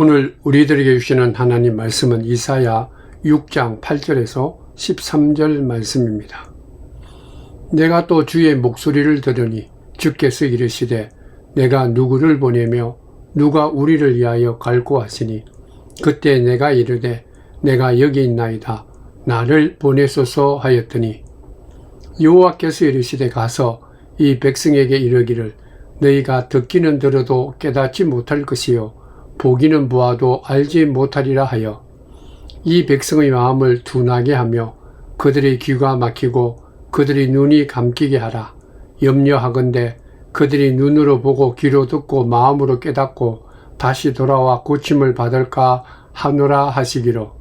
오늘 우리들에게 주시는 하나님 말씀은 이사야 6장 8절에서 13절 말씀입니다. 내가 또 주의 목소리를 들으니 주께서 이르시되 내가 누구를 보내며 누가 우리를 위하여 갈고 하시니 그때 내가 이르되 내가 여기 있나이다 나를 보내소서 하였더니 여호와께서 이르시되 가서 이 백성에게 이르기를 너희가 듣기는 들어도 깨닫지 못할 것이요 보기는 보아도 알지 못하리라 하여 이 백성의 마음을 둔하게 하며 그들의 귀가 막히고 그들의 눈이 감기게 하라. 염려하건대 그들이 눈으로 보고 귀로 듣고 마음으로 깨닫고 다시 돌아와 고침을 받을까 하노라 하시기로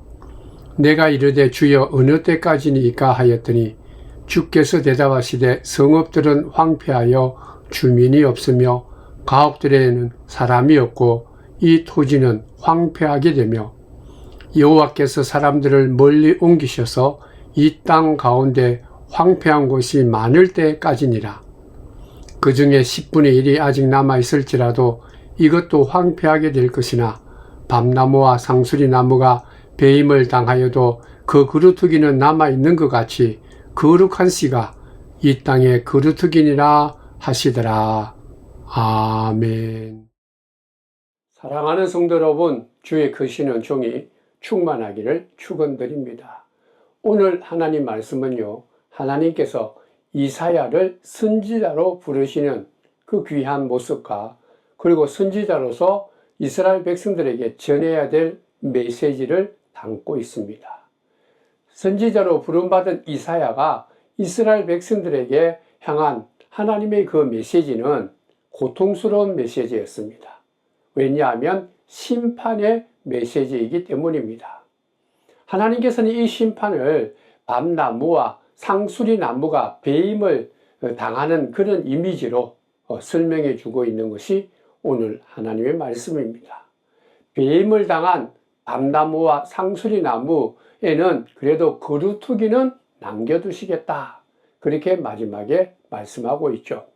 내가 이르되 주여 어느 때까지니까 하였더니 주께서 대답하시되 성읍들은 황폐하여 주민이 없으며 가옥들에는 사람이 없고 이 토지는 황폐하게 되며 여호와께서 사람들을 멀리 옮기셔서 이 땅 가운데 황폐한 곳이 많을 때까지니라. 그 중에 10분의 1이 아직 남아있을지라도 이것도 황폐하게 될 것이나 밤나무와 상수리나무가 배임을 당하여도 그 그루터기는 남아있는 것 같이 거룩한 씨가 이 땅에 그루터기니라 하시더라. 아멘. 사랑하는 성도 여러분, 주의 크시는 종이 충만하기를 축원드립니다. 오늘 하나님 말씀은요, 하나님께서 이사야를 선지자로 부르시는 그 귀한 모습과 그리고 선지자로서 이스라엘 백성들에게 전해야 될 메시지를 담고 있습니다. 선지자로 부름받은 이사야가 이스라엘 백성들에게 향한 하나님의 그 메시지는 고통스러운 메시지였습니다. 왜냐하면 심판의 메시지이기 때문입니다. 하나님께서는 이 심판을 밤나무와 상수리나무가 배임을 당하는 그런 이미지로 설명해 주고 있는 것이 오늘 하나님의 말씀입니다. 배임을 당한 밤나무와 상수리나무에는 그래도 그루터기는 남겨두시겠다. 그렇게 마지막에 말씀하고 있죠.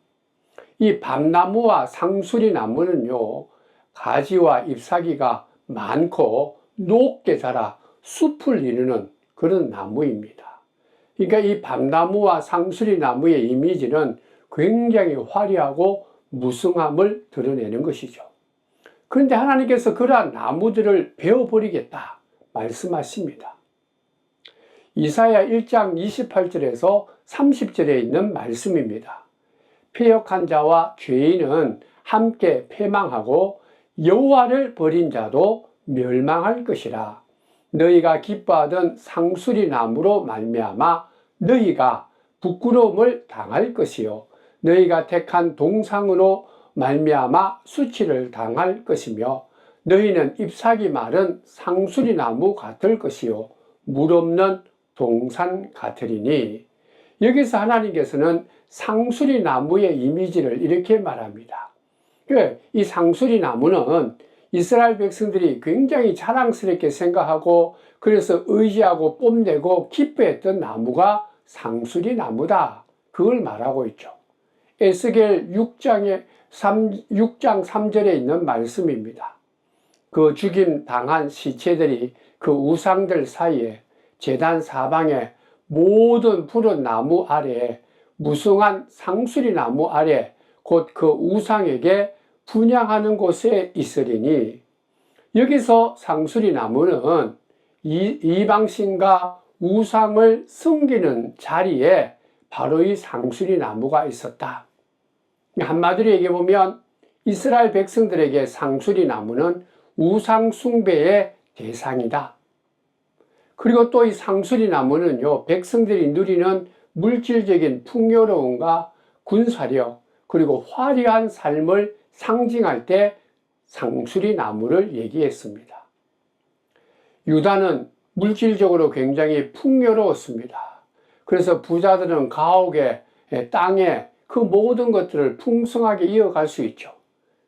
이 밤나무와 상수리나무는요, 가지와 잎사귀가 많고 높게 자라 숲을 이루는 그런 나무입니다. 그러니까 이 밤나무와 상수리나무의 이미지는 굉장히 화려하고 무성함을 드러내는 것이죠. 그런데 하나님께서 그러한 나무들을 베어버리겠다 말씀하십니다. 이사야 1장 28절에서 30절에 있는 말씀입니다. 패역한 자와 죄인은 함께 패망하고 여호와를 버린 자도 멸망할 것이라. 너희가 기뻐하던 상수리나무로 말미암아 너희가 부끄러움을 당할 것이요 너희가 택한 동상으로 말미암아 수치를 당할 것이며 너희는 잎사귀 마른 상수리나무 같을 것이요 물 없는 동산 같으리니. 여기서 하나님께서는 상수리나무의 이미지를 이렇게 말합니다. 이 상수리나무는 이스라엘 백성들이 굉장히 자랑스럽게 생각하고 그래서 의지하고 뽐내고 기뻐했던 나무가 상수리나무다. 그걸 말하고 있죠. 에스겔 6장 3절에 있는 말씀입니다. 그 죽임 당한 시체들이 그 우상들 사이에 제단 사방에 모든 푸른 나무 아래에 무성한 상수리나무 아래 곧 그 우상에게 분향하는 곳에 있으리니. 여기서 상수리나무는 이방신과 우상을 섬기는 자리에 바로 이 상수리나무가 있었다. 한마디로 얘기해 보면 이스라엘 백성들에게 상수리나무는 우상 숭배의 대상이다. 그리고 또 이 상수리나무는요, 백성들이 누리는 물질적인 풍요로움과 군사력 그리고 화려한 삶을 상징할 때 상수리나무를 얘기했습니다. 유다는 물질적으로 굉장히 풍요로웠습니다. 그래서 부자들은 가옥에 땅에 그 모든 것들을 풍성하게 이어갈 수 있죠.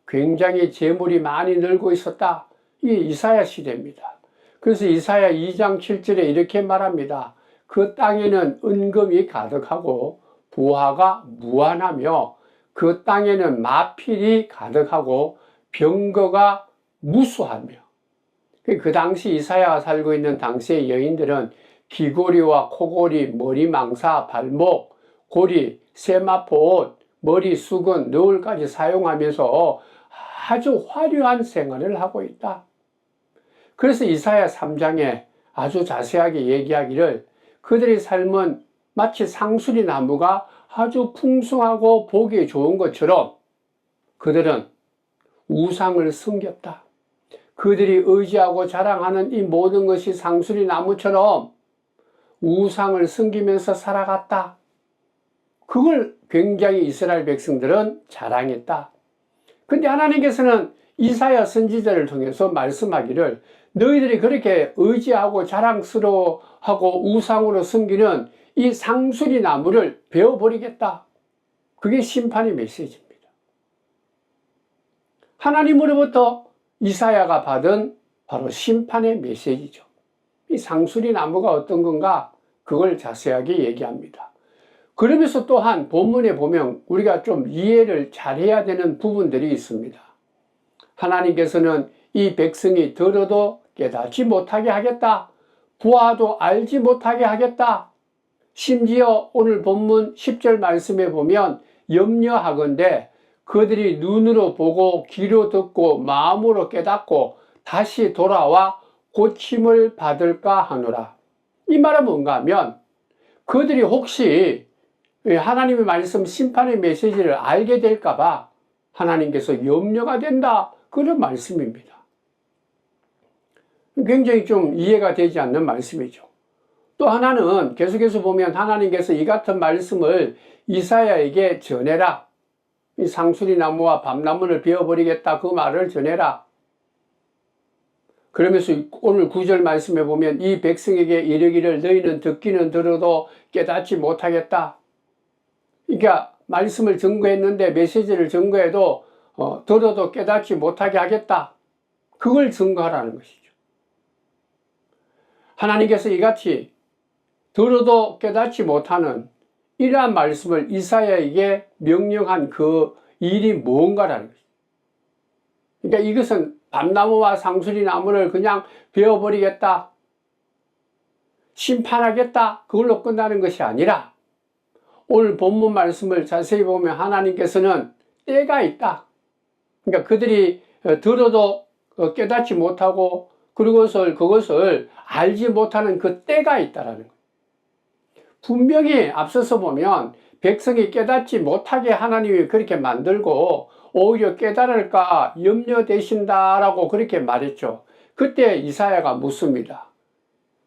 굉장히 재물이 많이 늘고 있었다. 이게 이사야 시대입니다. 그래서 이사야 2장 7절에 이렇게 말합니다. 그 땅에는 은금이 가득하고 부하가 무한하며 그 땅에는 마필이 가득하고 병거가 무수하며 그 당시 이사야가 살고 있는 당시의 여인들은 귀고리와 코고리, 머리망사, 발목, 고리, 세마포 옷, 머리 수건, 너울까지 사용하면서 아주 화려한 생활을 하고 있다. 그래서 이사야 3장에 아주 자세하게 얘기하기를 그들의 삶은 마치 상수리 나무가 아주 풍성하고 보기 좋은 것처럼 그들은 우상을 섬겼다. 그들이 의지하고 자랑하는 이 모든 것이 상수리 나무처럼 우상을 섬기면서 살아갔다. 그걸 굉장히 이스라엘 백성들은 자랑했다. 근데 하나님께서는 이사야 선지자를 통해서 말씀하기를 너희들이 그렇게 의지하고 자랑스러워하고 우상으로 섬기는 이 상수리 나무를 베어버리겠다. 그게 심판의 메시지입니다. 하나님으로부터 이사야가 받은 바로 심판의 메시지죠. 이 상수리 나무가 어떤 건가? 그걸 자세하게 얘기합니다. 그러면서 또한 본문에 보면 우리가 좀 이해를 잘해야 되는 부분들이 있습니다. 하나님께서는 이 백성이 들어도 깨닫지 못하게 하겠다. 보아도 알지 못하게 하겠다. 심지어 오늘 본문 10절 말씀에 보면 염려하건대 그들이 눈으로 보고 귀로 듣고 마음으로 깨닫고 다시 돌아와 고침을 받을까 하노라. 이 말은 뭔가 하면 그들이 혹시 하나님의 말씀 심판의 메시지를 알게 될까 봐 하나님께서 염려가 된다. 그런 말씀입니다. 굉장히 좀 이해가 되지 않는 말씀이죠. 또 하나는 계속해서 보면 하나님께서 이 같은 말씀을 이사야에게 전해라. 이 상수리 나무와 밤나무를 베어버리겠다. 그 말을 전해라. 그러면서 오늘 9절 말씀에 보면 이 백성에게 이르기를 너희는 듣기는 들어도 깨닫지 못하겠다. 그러니까 말씀을 증거했는데 메시지를 증거해도 들어도 깨닫지 못하게 하겠다. 그걸 증거하라는 것이죠. 하나님께서 이같이 들어도 깨닫지 못하는 이러한 말씀을 이사야에게 명령한 그 일이 뭔가라는 것이죠. 그러니까 이것은 밤나무와 상수리 나무를 그냥 베어버리겠다, 심판하겠다, 그걸로 끝나는 것이 아니라 오늘 본문 말씀을 자세히 보면 하나님께서는 때가 있다. 그러니까 그들이 들어도 깨닫지 못하고 그것을 알지 못하는 그 때가 있다라는 거예요. 분명히 앞서서 보면 백성이 깨닫지 못하게 하나님이 그렇게 만들고 오히려 깨달을까 염려되신다라고 그렇게 말했죠. 그때 이사야가 묻습니다.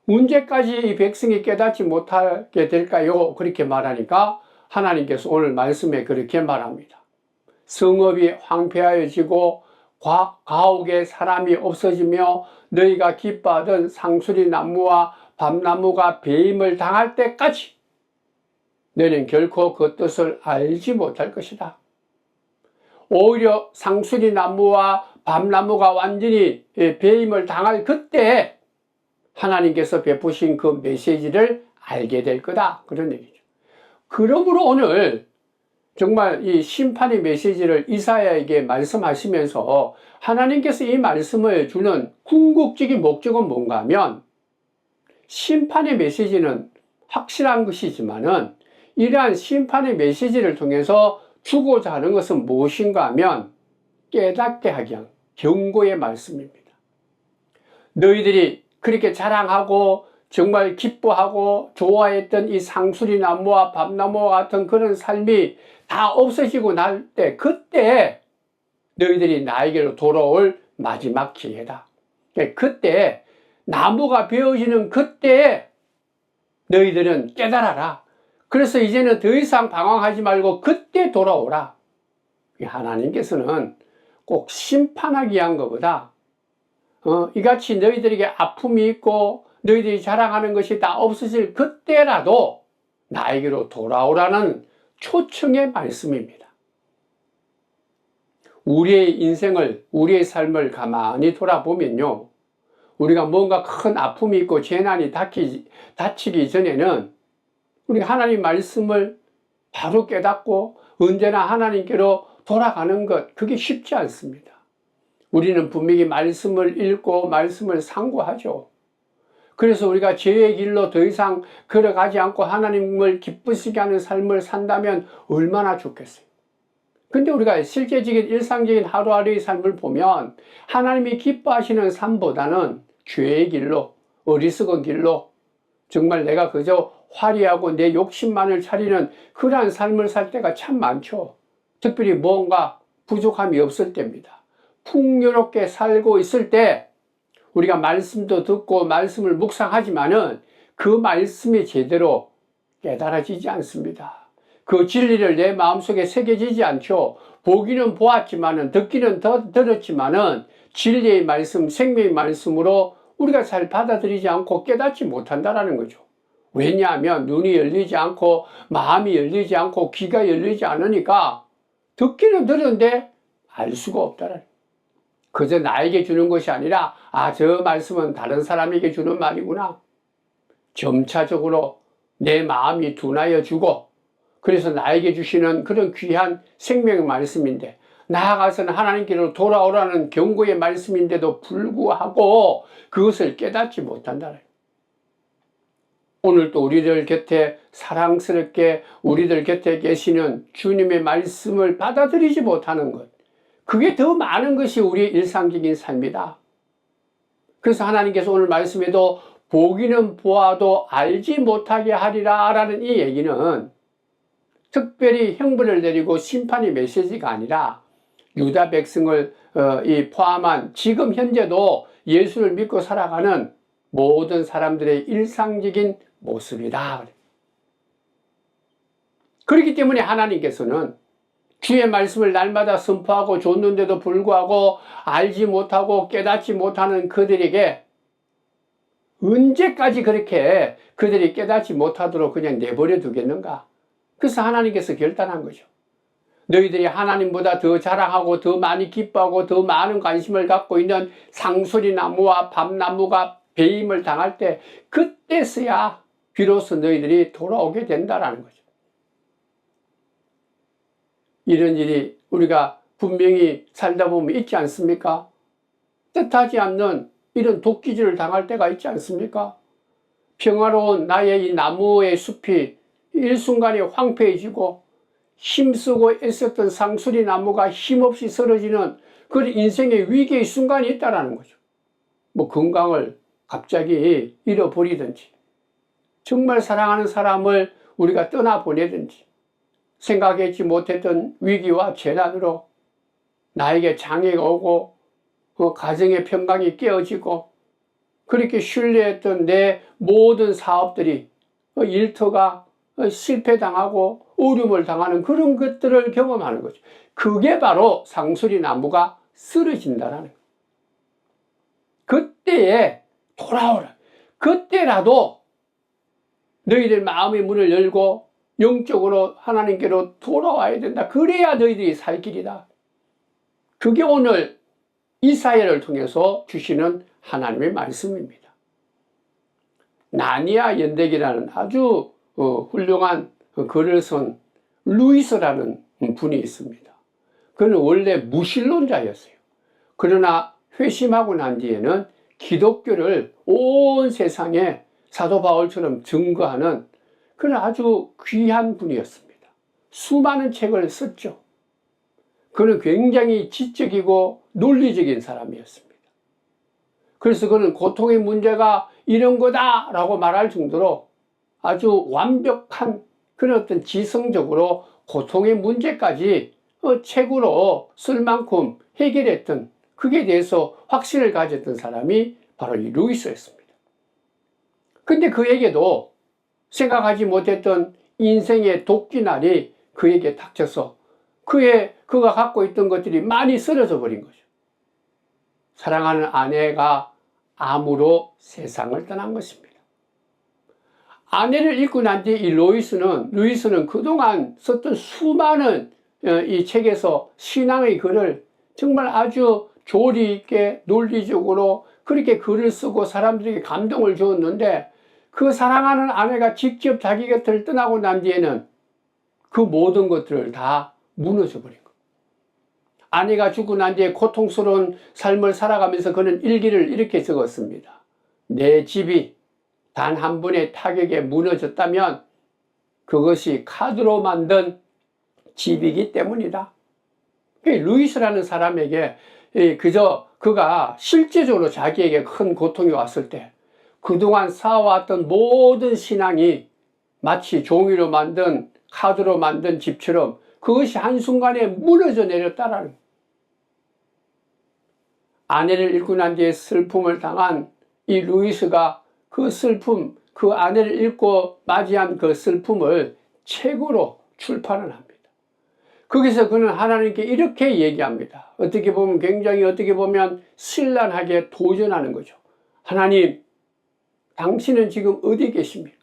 언제까지 이 백성이 깨닫지 못하게 될까요? 그렇게 말하니까 하나님께서 오늘 말씀에 그렇게 말합니다. 성읍이 황폐하여지고 가옥에 사람이 없어지며 너희가 기뻐하던 상수리 나무와 밤나무가 배임을 당할 때까지 너희는 결코 그 뜻을 알지 못할 것이다. 오히려 상수리 나무와 밤나무가 완전히 배임을 당할 그때 하나님께서 베푸신 그 메시지를 알게 될 거다. 그런 얘기죠. 그러므로 오늘 정말 이 심판의 메시지를 이사야에게 말씀하시면서 하나님께서 이 말씀을 주는 궁극적인 목적은 뭔가 하면 심판의 메시지는 확실한 것이지만은 이러한 심판의 메시지를 통해서 주고자 하는 것은 무엇인가 하면 깨닫게 하기 위한 경고의 말씀입니다. 너희들이 그렇게 자랑하고 정말 기뻐하고 좋아했던 이 상수리 나무와 밤나무와 같은 그런 삶이 다 없어지고 날 때 그때 너희들이 나에게로 돌아올 마지막 기회다. 그때 나무가 베어지는 그때 너희들은 깨달아라. 그래서 이제는 더 이상 방황하지 말고 그때 돌아오라. 하나님께서는 꼭 심판하기 위한 것보다 이같이 너희들에게 아픔이 있고 너희들이 자랑하는 것이 다 없어질 그때라도 나에게로 돌아오라는 초청의 말씀입니다. 우리의 인생을, 우리의 삶을 가만히 돌아보면요, 우리가 뭔가 큰 아픔이 있고 재난이 닥치기 전에는 우리 하나님 말씀을 바로 깨닫고 언제나 하나님께로 돌아가는 것, 그게 쉽지 않습니다. 우리는 분명히 말씀을 읽고 말씀을 상고하죠. 그래서 우리가 죄의 길로 더 이상 걸어가지 않고 하나님을 기쁘시게 하는 삶을 산다면 얼마나 좋겠어요. 근데 우리가 실제적인 일상적인 하루하루의 삶을 보면 하나님이 기뻐하시는 삶보다는 죄의 길로, 어리석은 길로, 정말 내가 그저 화려하고 내 욕심만을 차리는 그러한 삶을 살 때가 참 많죠. 특별히 뭔가 부족함이 없을 때입니다. 풍요롭게 살고 있을 때 우리가 말씀도 듣고 말씀을 묵상하지만은 그 말씀이 제대로 깨달아지지 않습니다. 그 진리를 내 마음속에 새겨지지 않죠. 보기는 보았지만은, 듣기는 들었지만은 진리의 말씀, 생명의 말씀으로 우리가 잘 받아들이지 않고 깨닫지 못한다라는 거죠. 왜냐하면 눈이 열리지 않고 마음이 열리지 않고 귀가 열리지 않으니까 듣기는 들었는데 알 수가 없다라는 거예요. 그저 나에게 주는 것이 아니라 저 말씀은 다른 사람에게 주는 말이구나. 점차적으로 내 마음이 둔하여 주고, 그래서 나에게 주시는 그런 귀한 생명의 말씀인데, 나아가서는 하나님께로 돌아오라는 경고의 말씀인데도 불구하고 그것을 깨닫지 못한다. 오늘 또 우리들 곁에 사랑스럽게 우리들 곁에 계시는 주님의 말씀을 받아들이지 못하는 것, 그게 더 많은 것이 우리의 일상적인 삶이다. 그래서 하나님께서 오늘 말씀에도 보기는 보아도 알지 못하게 하리라 라는 이 얘기는 특별히 형벌을 내리고 심판의 메시지가 아니라 유다 백성을 포함한 지금 현재도 예수를 믿고 살아가는 모든 사람들의 일상적인 모습이다. 그렇기 때문에 하나님께서는 주의 말씀을 날마다 선포하고 줬는데도 불구하고 알지 못하고 깨닫지 못하는 그들에게 언제까지 그렇게 그들이 깨닫지 못하도록 그냥 내버려 두겠는가? 그래서 하나님께서 결단한 거죠. 너희들이 하나님보다 더 자랑하고 더 많이 기뻐하고 더 많은 관심을 갖고 있는 상수리나무와 밤나무가 배임을 당할 때 그때서야 비로소 너희들이 돌아오게 된다라는 거죠. 이런 일이 우리가 분명히 살다 보면 있지 않습니까? 뜻하지 않는 이런 도끼질을 당할 때가 있지 않습니까? 평화로운 나의 이 나무의 숲이 일순간에 황폐해지고 힘쓰고 애썼던 상수리 나무가 힘없이 쓰러지는 그런 인생의 위기의 순간이 있다는 거죠. 뭐 건강을 갑자기 잃어버리든지, 정말 사랑하는 사람을 우리가 떠나보내든지, 생각하지 못했던 위기와 재난으로 나에게 장애가 오고 가정의 평강이 깨어지고, 그렇게 신뢰했던 내 모든 사업들이 일터가 실패당하고 어려움을 당하는 그런 것들을 경험하는 거죠. 그게 바로 상수리 나무가 쓰러진다는 거예요. 그때에 돌아오라. 그때라도 너희들 마음의 문을 열고 영적으로 하나님께로 돌아와야 된다. 그래야 너희들이 살 길이다. 그게 오늘 이사야를 통해서 주시는 하나님의 말씀입니다. 나니아 연대기라는 아주 훌륭한 글을 쓴 루이스라는 분이 있습니다. 그는 원래 무신론자였어요. 그러나 회심하고 난 뒤에는 기독교를 온 세상에 사도 바울처럼 증거하는 그런 아주 귀한 분이었습니다. 수많은 책을 썼죠. 그는 굉장히 지적이고 논리적인 사람이었습니다. 그래서 그는 고통의 문제가 이런 거다라고 말할 정도로 아주 완벽한 그런 어떤 지성적으로 고통의 문제까지 책으로 쓸 만큼 해결했던, 그게 대해서 확신을 가졌던 사람이 바로 이 루이스였습니다. 근데 그에게도 생각하지 못했던 인생의 도끼날이 그에게 닥쳐서 그가 갖고 있던 것들이 많이 쓰러져 버린 거죠. 사랑하는 아내가 암으로 세상을 떠난 것입니다. 아내를 잃고 난 뒤 이 루이스는 그동안 썼던 수많은 이 책에서 신앙의 글을 정말 아주 조리 있게 논리적으로 그렇게 글을 쓰고 사람들에게 감동을 주었는데, 그 사랑하는 아내가 직접 자기 곁을 떠나고 난 뒤에는 그 모든 것들을 다 무너져 버린 거예요. 아내가 죽고 난 뒤에 고통스러운 삶을 살아가면서 그는 일기를 이렇게 적었습니다. 내 집이 단 한 번의 타격에 무너졌다면 그것이 카드로 만든 집이기 때문이다. 루이스라는 사람에게 그저 그가 실제적으로 자기에게 큰 고통이 왔을 때 그동안 쌓아왔던 모든 신앙이 마치 종이로 만든 카드로 만든 집처럼 그것이 한순간에 무너져 내렸다라는 거예요. 아내를 잃고 난 뒤에 슬픔을 당한 이 루이스가 그 슬픔, 그 아내를 잃고 맞이한 그 슬픔을 책으로 출판을 합니다. 거기서 그는 하나님께 이렇게 얘기합니다. 어떻게 보면 굉장히 어떻게 보면 신랄하게 도전하는 거죠. 하나님, 당신은 지금 어디 계십니까?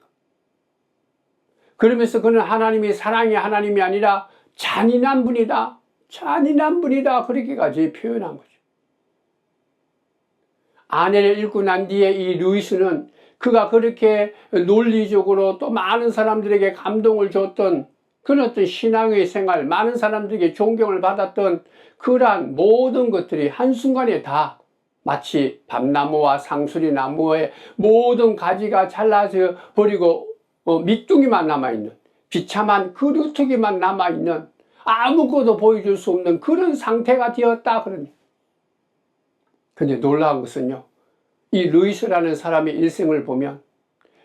그러면서 그는 하나님이 사랑의 하나님이 아니라 잔인한 분이다. 잔인한 분이다. 그렇게까지 표현한 거죠. 아내를 잃고 난 뒤에 이 루이스는 그가 그렇게 논리적으로 또 많은 사람들에게 감동을 줬던 그런 어떤 신앙의 생활, 많은 사람들에게 존경을 받았던 그러한 모든 것들이 한순간에 다 마치 밤나무와 상수리 나무의 모든 가지가 잘라져 버리고 밑둥이만 남아있는, 비참한 그루터기만 남아있는, 아무것도 보여줄 수 없는 그런 상태가 되었다. 근데 놀라운 것은요, 이 루이스라는 사람의 일생을 보면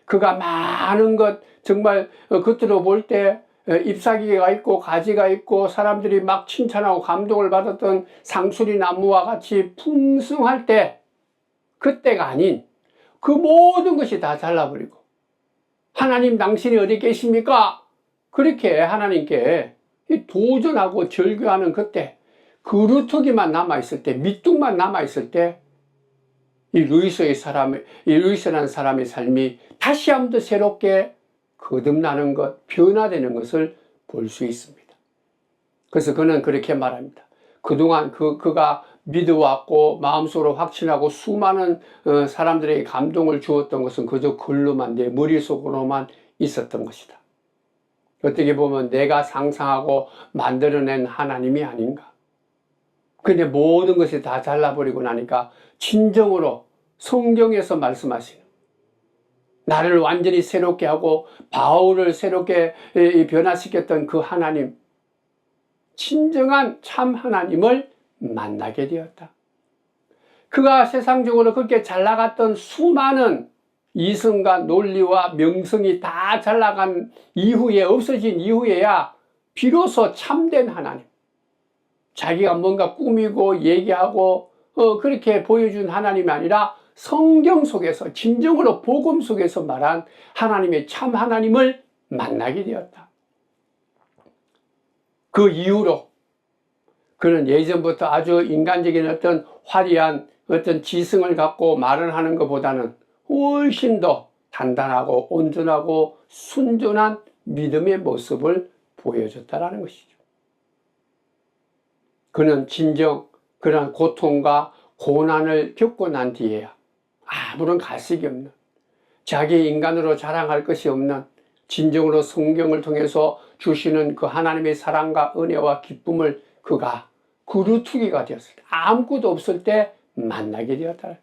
그가 많은 것, 정말 겉으로 볼 때 잎사귀가 있고 가지가 있고 사람들이 막 칭찬하고 감동을 받았던 상수리 나무와 같이 풍성할 때, 그때가 아닌 그 모든 것이 다 잘라버리고 하나님 당신이 어디 계십니까? 그렇게 하나님께 도전하고 절규하는 그때, 그루터기만 남아있을 때, 밑둥만 남아있을 때 이 루이스라는 사람의 삶이 다시 한 번 더 새롭게 거듭나는 것, 변화되는 것을 볼 수 있습니다. 그래서 그는 그렇게 말합니다. 그동안 그가 믿어왔고 마음속으로 확신하고 수많은 사람들에게 감동을 주었던 것은 그저 글로만, 내 머릿속으로만 있었던 것이다. 어떻게 보면 내가 상상하고 만들어낸 하나님이 아닌가. 근데 모든 것이 다 잘라버리고 나니까 진정으로 성경에서 말씀하시는, 나를 완전히 새롭게 하고 바울을 새롭게 변화시켰던 그 하나님, 진정한 참 하나님을 만나게 되었다. 그가 세상적으로 그렇게 잘 나갔던 수많은 이성과 논리와 명성이 다 잘 나간 이후에, 없어진 이후에야 비로소 참된 하나님, 자기가 뭔가 꾸미고 얘기하고 그렇게 보여준 하나님이 아니라 성경 속에서, 진정으로 복음 속에서 말한 하나님의 참 하나님을 만나게 되었다. 그 이후로 그는 예전부터 아주 인간적인 어떤 화려한 어떤 지성을 갖고 말을 하는 것보다는 훨씬 더 단단하고 온전하고 순전한 믿음의 모습을 보여줬다라는 것이죠. 그는 진정 그런 고통과 고난을 겪고 난 뒤에야 아무런 가식이 없는, 자기 인간으로 자랑할 것이 없는, 진정으로 성경을 통해서 주시는 그 하나님의 사랑과 은혜와 기쁨을 그가 그루터기가 되었을 때, 아무것도 없을 때 만나게 되었다.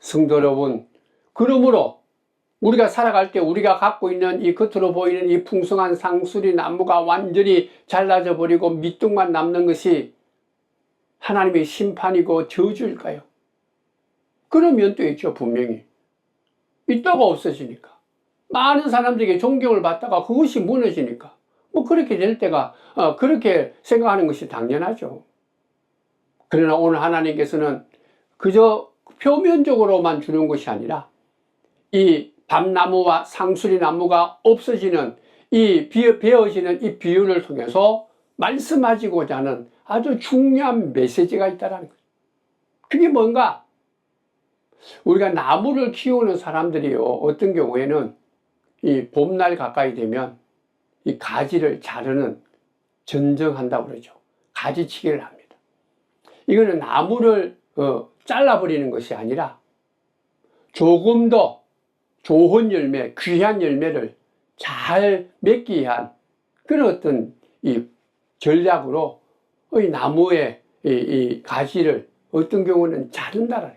성도 여러분, 그러므로 우리가 살아갈 때 우리가 갖고 있는 이 겉으로 보이는 이 풍성한 상수리 나무가 완전히 잘라져 버리고 밑둥만 남는 것이 하나님의 심판이고 저주일까요? 그런 면도 있죠. 분명히 있다가 없어지니까, 많은 사람들에게 존경을 받다가 그것이 무너지니까 그렇게 될 때가 그렇게 생각하는 것이 당연하죠. 그러나 오늘 하나님께서는 그저 표면적으로만 주는 것이 아니라 이 밤나무와 상수리 나무가 없어지는 이 베어지는 이 비유를 통해서 말씀하시고자 하는 아주 중요한 메시지가 있다는 거예요. 그게 뭔가, 우리가 나무를 키우는 사람들이요, 어떤 경우에는 이 봄날 가까이 되면 이 가지를 자르는, 전정한다고 그러죠. 가지치기를 합니다. 이거는 나무를 잘라버리는 것이 아니라 조금 더 좋은 열매, 귀한 열매를 잘 맺기 위한 그런 어떤 이 전략으로 이 나무의 이 가지를 어떤 경우는 자른다라.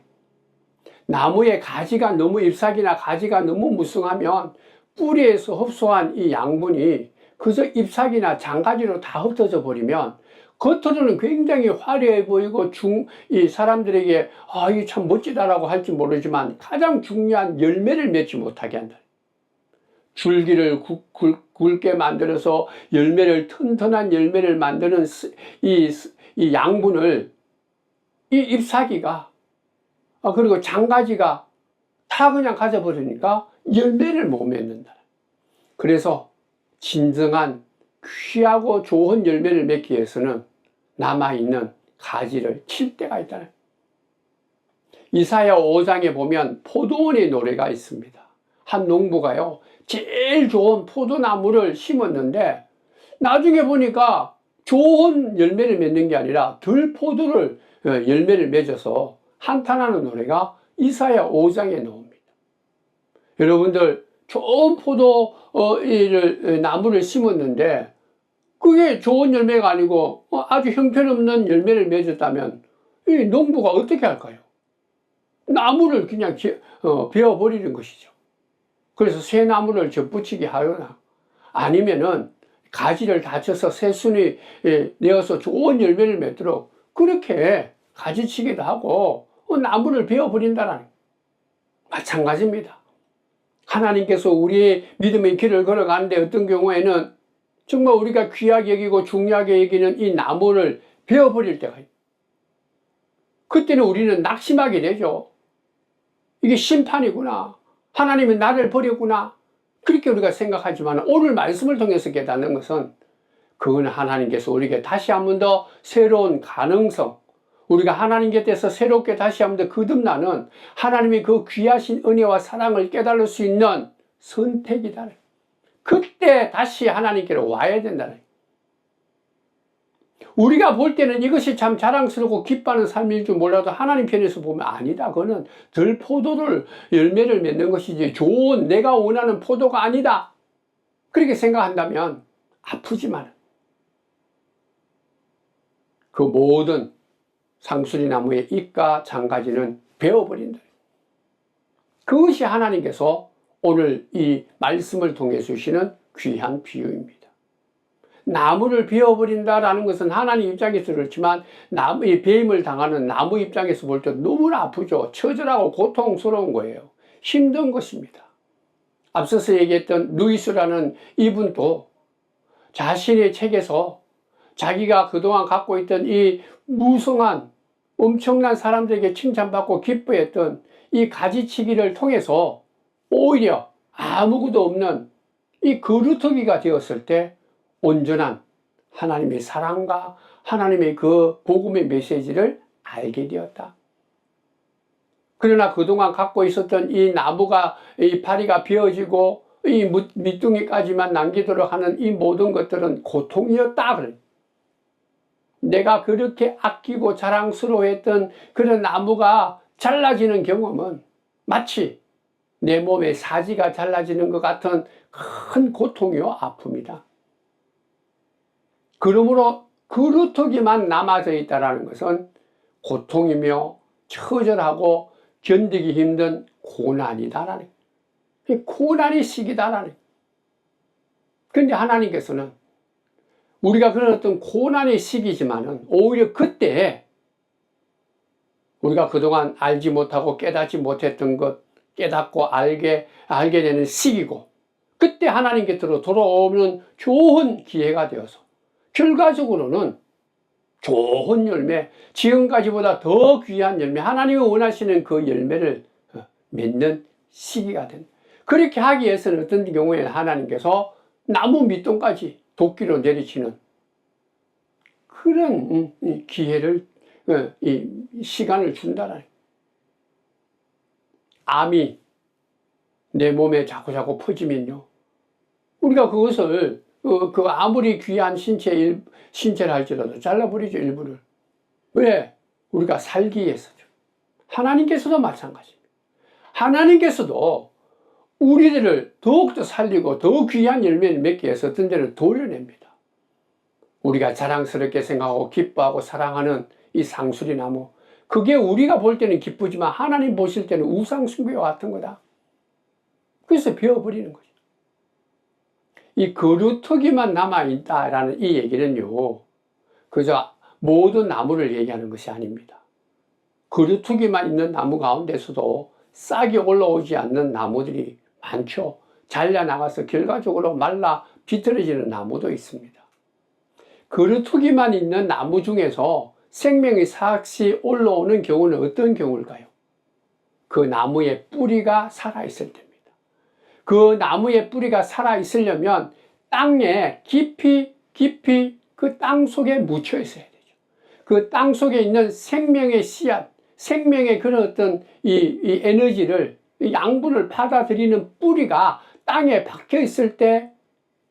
나무의 가지가 너무 잎사귀나 가지가 너무 무성하면 뿌리에서 흡수한 이 양분이 그저 잎사귀나 장가지로 다 흩어져 버리면 겉으로는 굉장히 화려해 보이고 이 사람들에게 이게 참 멋지다라고 할지 모르지만 가장 중요한 열매를 맺지 못하게 한다. 줄기를 굵게 만들어서 열매를 튼튼한 열매를 만드는 이 양분을 이 잎사귀가 그리고 장가지가 다 그냥 가져버리니까 열매를 못 맺는다. 그래서 진정한 귀하고 좋은 열매를 맺기 위해서는 남아있는 가지를 칠 때가 있다. 이사야 5장에 보면 포도원의 노래가 있습니다. 한 농부가요, 제일 좋은 포도나무를 심었는데 나중에 보니까 좋은 열매를 맺는 게 아니라 덜 포도를 열매를 맺어서 한탄하는 노래가 이사야 5장에 나옵니다. 여러분들 좋은 포도 나무를 심었는데 그게 좋은 열매가 아니고 아주 형편없는 열매를 맺었다면 이 농부가 어떻게 할까요? 나무를 그냥 베어버리는 것이죠. 그래서 새 나무를 접붙이게 하거나 아니면은 가지를 다쳐서 새순이 내어서 좋은 열매를 맺도록 그렇게 가지치기도 하고 나무를 베어버린다는 마찬가지입니다. 하나님께서 우리의 믿음의 길을 걸어가는데 어떤 경우에는 정말 우리가 귀하게 여기고 중요하게 여기는 이 나무를 베어버릴 때가 있어요. 그때는 우리는 낙심하게 되죠. 이게 심판이구나. 하나님이 나를 버렸구나. 그렇게 우리가 생각하지만 오늘 말씀을 통해서 깨닫는 것은 그건 하나님께서 우리에게 다시 한 번 더 새로운 가능성, 우리가 하나님 곁에서 새롭게 다시 한 번 더 거듭나는 하나님의 그 귀하신 은혜와 사랑을 깨달을 수 있는 선택이다. 그때 다시 하나님께로 와야 된다는. 우리가 볼 때는 이것이 참 자랑스럽고 기뻐하는 삶일 줄 몰라도 하나님 편에서 보면 아니다. 그거는 덜 포도를 열매를 맺는 것이지 좋은 내가 원하는 포도가 아니다. 그렇게 생각한다면 아프지만 그 모든 상수리 나무의 잎과 장가지는 베어버린다. 그것이 하나님께서 오늘 이 말씀을 통해 주시는 귀한 비유입니다. 나무를 베어버린다라는 것은 하나님 입장에서 그렇지만 이 배임을 당하는 나무 입장에서 볼 때 너무나 아프죠. 처절하고 고통스러운 거예요. 힘든 것입니다. 앞서서 얘기했던 루이스라는 이분도 자신의 책에서 자기가 그동안 갖고 있던 이 무성한 엄청난 사람들에게 칭찬받고 기뻐했던 이 가지치기를 통해서 오히려 아무것도 없는 이 거루터기가 되었을 때 온전한 하나님의 사랑과 하나님의 그 복음의 메시지를 알게 되었다. 그러나 그동안 갖고 있었던 이 나무가 이 파리가 베어지고 이 밑둥이까지만 남기도록 하는 이 모든 것들은 고통이었다. 내가 그렇게 아끼고 자랑스러워했던 그런 나무가 잘라지는 경험은 마치 내 몸의 사지가 잘라지는 것 같은 큰 고통이요 아픔이다. 그러므로 그루터기만 남아져 있다는 것은 고통이며 처절하고 견디기 힘든 고난이다라는 거예요. 고난이 시기다라는 거예요. 그런데 하나님께서는 우리가 그런 어떤 고난의 시기지만은 오히려 그때 우리가 그동안 알지 못하고 깨닫지 못했던 것 깨닫고 알게 되는 시기고 그때 하나님 곁으로 돌아오는 좋은 기회가 되어서 결과적으로는 좋은 열매, 지금까지보다 더 귀한 열매, 하나님이 원하시는 그 열매를 맺는 시기가 된다. 그렇게 하기 위해서는 어떤 경우에는 하나님께서 나무 밑동까지 도끼로 내리치는 그런 기회를, 이 시간을 준다라는. 암이 내 몸에 자꾸자꾸 퍼지면요, 우리가 그것을 아무리 귀한 신체를 할지라도 잘라버리죠, 일부를. 왜? 우리가 살기 위해서죠. 하나님께서도 마찬가지입니다. 하나님께서도 우리들을 더욱더 살리고 더 귀한 열매를 맺기 위해서 어떤 데를 도려냅니다. 우리가 자랑스럽게 생각하고 기뻐하고 사랑하는 이 상수리 나무, 그게 우리가 볼 때는 기쁘지만 하나님 보실 때는 우상숭배와 같은 거다. 그래서 베어버리는 거죠. 이 그루터기만 남아있다라는 이 얘기는요, 그저 모든 나무를 얘기하는 것이 아닙니다. 그루터기만 있는 나무 가운데서도 싹이 올라오지 않는 나무들이 많죠. 잘려나가서 결과적으로 말라 비틀어지는 나무도 있습니다. 그루터기만 있는 나무 중에서 생명의 싹이 올라오는 경우는 어떤 경우일까요? 그 나무의 뿌리가 살아있을 때입니다. 그 나무의 뿌리가 살아있으려면 땅에 깊이 그 땅 속에 묻혀 있어야 되죠. 그 땅 속에 있는 생명의 씨앗, 생명의 그런 어떤 이 에너지를, 이 양분을 받아들이는 뿌리가 땅에 박혀 있을 때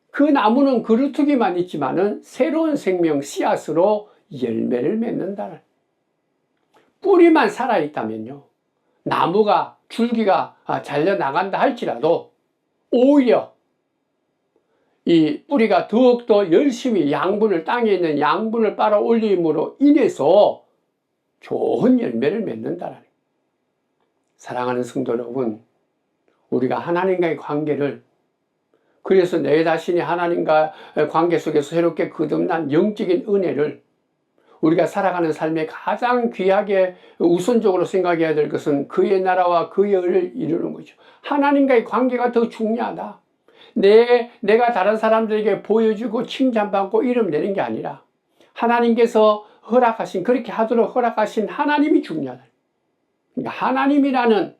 그 나무는 그루터기만 있지만은 새로운 생명 씨앗으로 열매를 맺는다는. 뿌리만 살아있다면요, 나무가 줄기가 잘려나간다 할지라도 오히려 이 뿌리가 더욱더 열심히 양분을, 땅에 있는 양분을 빨아 올림으로 인해서 좋은 열매를 맺는다라는. 사랑하는 성도 여러분, 우리가 하나님과의 관계를, 그래서 내 자신이 하나님과 관계 속에서 새롭게 거듭난 영적인 은혜를, 우리가 살아가는 삶에 가장 귀하게 우선적으로 생각해야 될 것은 그의 나라와 그의 의를 이루는 거죠. 하나님과의 관계가 더 중요하다. 내가 다른 사람들에게 보여주고 칭찬받고 이름 내는 게 아니라 하나님께서 허락하신, 그렇게 하도록 허락하신 하나님이 중요하다. 그러니까 하나님이라는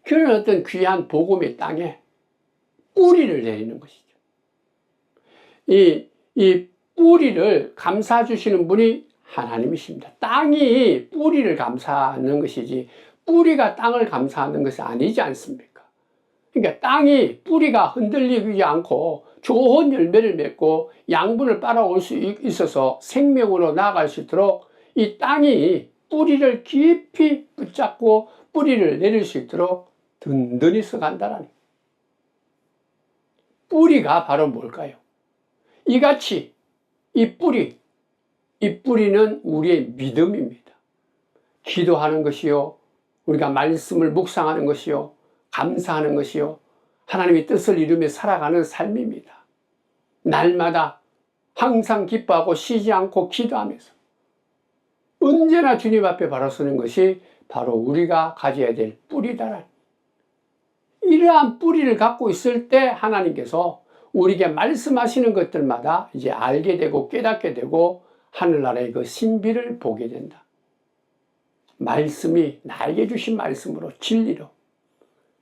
그런 어떤 귀한 복음의 땅에 뿌리를 내리는 것이죠. 이 뿌리를 감싸 주시는 분이 하나님이십니다. 땅이 뿌리를 감싸는 것이지 뿌리가 땅을 감싸는 것이 아니지 않습니까? 그러니까 땅이 뿌리가 흔들리지 않고 좋은 열매를 맺고 양분을 빨아올 수 있어서 생명으로 나아갈 수 있도록 이 땅이 뿌리를 깊이 붙잡고 뿌리를 내릴 수 있도록 든든히 서간다라는. 뿌리가 바로 뭘까요? 이같이 이 뿌리는 우리의 믿음입니다. 기도하는 것이요, 우리가 말씀을 묵상하는 것이요, 감사하는 것이요, 하나님의 뜻을 이루며 살아가는 삶입니다. 날마다 항상 기뻐하고 쉬지 않고 기도하면서 언제나 주님 앞에 바로 서는 것이 바로 우리가 가져야 될 뿌리다라는. 이러한 뿌리를 갖고 있을 때 하나님께서 우리에게 말씀하시는 것들마다 이제 알게 되고 깨닫게 되고 하늘나라의 그 신비를 보게 된다. 말씀이 나에게 주신 말씀으로, 진리로,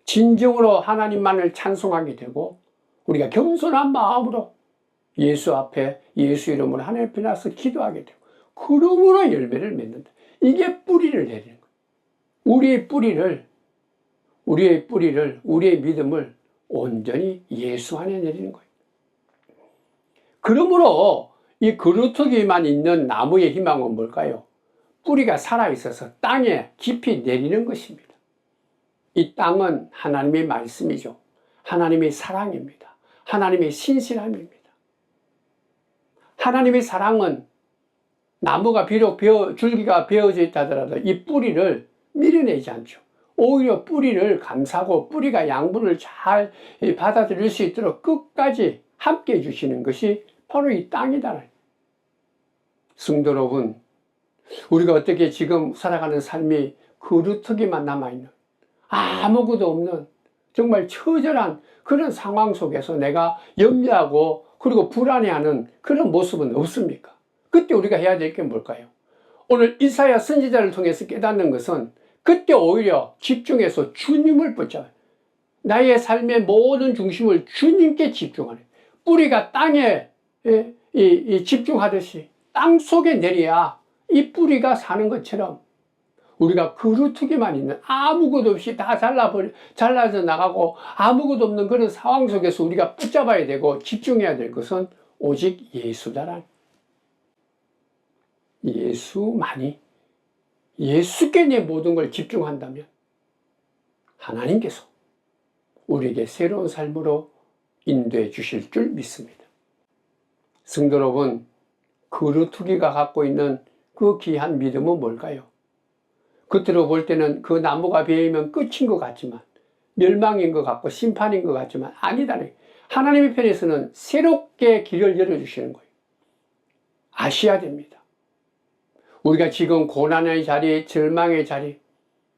진정으로 하나님만을 찬송하게 되고 우리가 겸손한 마음으로 예수 앞에 예수 이름으로 하나님 앞에 나서 기도하게 되고 그러므로 열매를 맺는다. 이게 뿌리를 내리는 거예요. 우리의 믿음을 온전히 예수 안에 내리는 거예요. 그러므로 이 그루터기만 있는 나무의 희망은 뭘까요? 뿌리가 살아있어서 땅에 깊이 내리는 것입니다. 이 땅은 하나님의 말씀이죠. 하나님의 사랑입니다. 하나님의 신실함입니다. 하나님의 사랑은 나무가 비록 줄기가 베어져 있다 하더라도 이 뿌리를 밀어내지 않죠. 오히려 뿌리를 감싸고 뿌리가 양분을 잘 받아들일 수 있도록 끝까지 함께 해주시는 것이 바로 이 땅이다. 성도 여러분, 우리가 어떻게 지금 살아가는 삶이 그루터기만 남아있는, 아무것도 없는 정말 처절한 그런 상황 속에서 내가 염려하고 그리고 불안해하는 그런 모습은 없습니까? 그때 우리가 해야 될 게 뭘까요? 오늘 이사야 선지자를 통해서 깨닫는 것은 그때 오히려 집중해서 주님을 붙잡아요. 나의 삶의 모든 중심을 주님께 집중하는, 뿌리가 땅에 집중하듯이 땅 속에 내려야 이 뿌리가 사는 것처럼 우리가 그루터기만 있는, 아무것도 없이 다 잘라져 나가고 아무것도 없는 그런 상황 속에서 우리가 붙잡아야 되고 집중해야 될 것은 오직 예수다란. 예수께 내 모든 걸 집중한다면 하나님께서 우리에게 새로운 삶으로 인도해 주실 줄 믿습니다. 성도 여러분, 그루터기가 갖고 있는 그 귀한 믿음은 뭘까요? 겉으로 볼 때는 그 나무가 베이면 끝인 것 같지만, 멸망인 것 같고 심판인 것 같지만 아니다네. 하나님의 편에서는 새롭게 길을 열어주시는 거예요. 아셔야 됩니다. 우리가 지금 고난의 자리, 절망의 자리,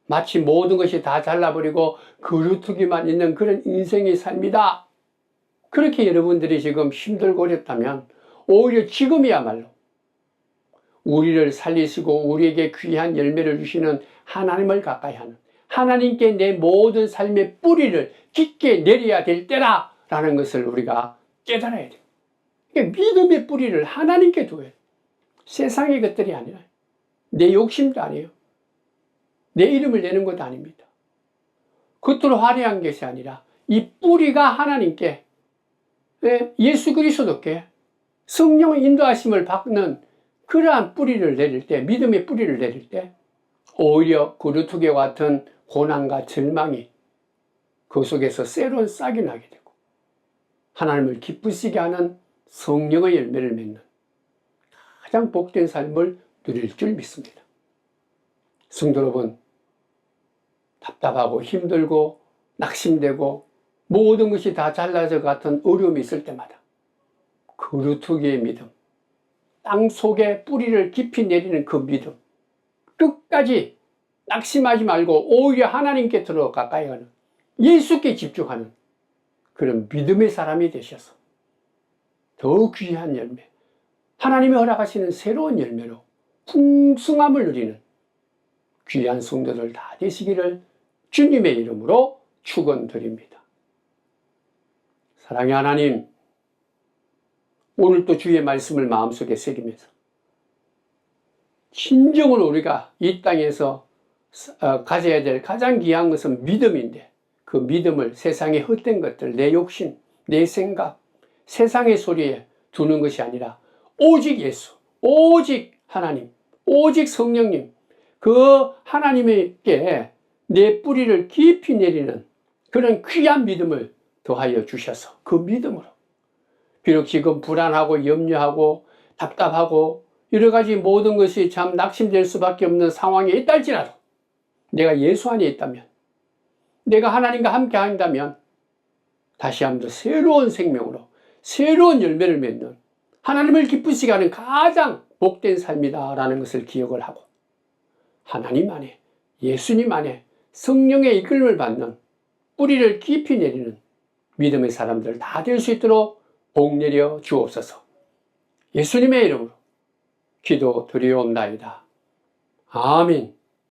마치 모든 것이 다 잘라버리고 그루터기만 있는 그런 인생의 삶이다. 그렇게 여러분들이 지금 힘들고 어렵다면 오히려 지금이야말로 우리를 살리시고 우리에게 귀한 열매를 주시는 하나님을 가까이 하는, 하나님께 내 모든 삶의 뿌리를 깊게 내려야 될 때라라는 것을 우리가 깨달아야 돼요. 그러니까 믿음의 뿌리를 하나님께 둬야 돼요. 세상의 것들이 아니라, 내 욕심도 아니에요. 내 이름을 내는 것도 아닙니다. 겉으로 화려한 것이 아니라 이 뿌리가 하나님께, 예수 그리스도께 성령의 인도하심을 받는 그러한 뿌리를 내릴 때, 믿음의 뿌리를 내릴 때 오히려 그루터기와 같은 고난과 절망이 그 속에서 새로운 싹이 나게 되고 하나님을 기쁘시게 하는 성령의 열매를 맺는 가장 복된 삶을 누릴 줄 믿습니다. 성도 여러분, 답답하고 힘들고 낙심되고 모든 것이 다 잘라져 같은 어려움이 있을 때마다 그루터기의 믿음, 땅 속에 뿌리를 깊이 내리는 그 믿음, 끝까지 낙심하지 말고 오히려 하나님께 들어 가까이 가는, 예수께 집중하는 그런 믿음의 사람이 되셔서 더 귀한 열매, 하나님이 허락하시는 새로운 열매로 풍성함을 누리는 귀한 성도들 다 되시기를 주님의 이름으로 축원드립니다. 사랑의 하나님, 오늘 또 주의 말씀을 마음속에 새기면서 진정으로 우리가 이 땅에서 가져야 될 가장 귀한 것은 믿음인데, 그 믿음을 세상의 헛된 것들, 내 욕심, 내 생각, 세상의 소리에 두는 것이 아니라 오직 예수, 오직 하나님, 오직 성령님, 그 하나님께 내 뿌리를 깊이 내리는 그런 귀한 믿음을 더하여 주셔서 그 믿음으로, 비록 지금 불안하고 염려하고 답답하고 여러 가지 모든 것이 참 낙심될 수밖에 없는 상황에 있다 할지라도 내가 예수 안에 있다면, 내가 하나님과 함께 한다면 다시 한번 새로운 생명으로 새로운 열매를 맺는, 하나님을 기쁘시게 하는 가장 복된 삶이다라는 것을 기억을 하고 하나님 안에, 예수님 안에 성령의 이끌림을 받는, 뿌리를 깊이 내리는 믿음의 사람들 다 될 수 있도록 복 내려 주옵소서. 예수님의 이름으로 기도드리옵나이다. 아멘.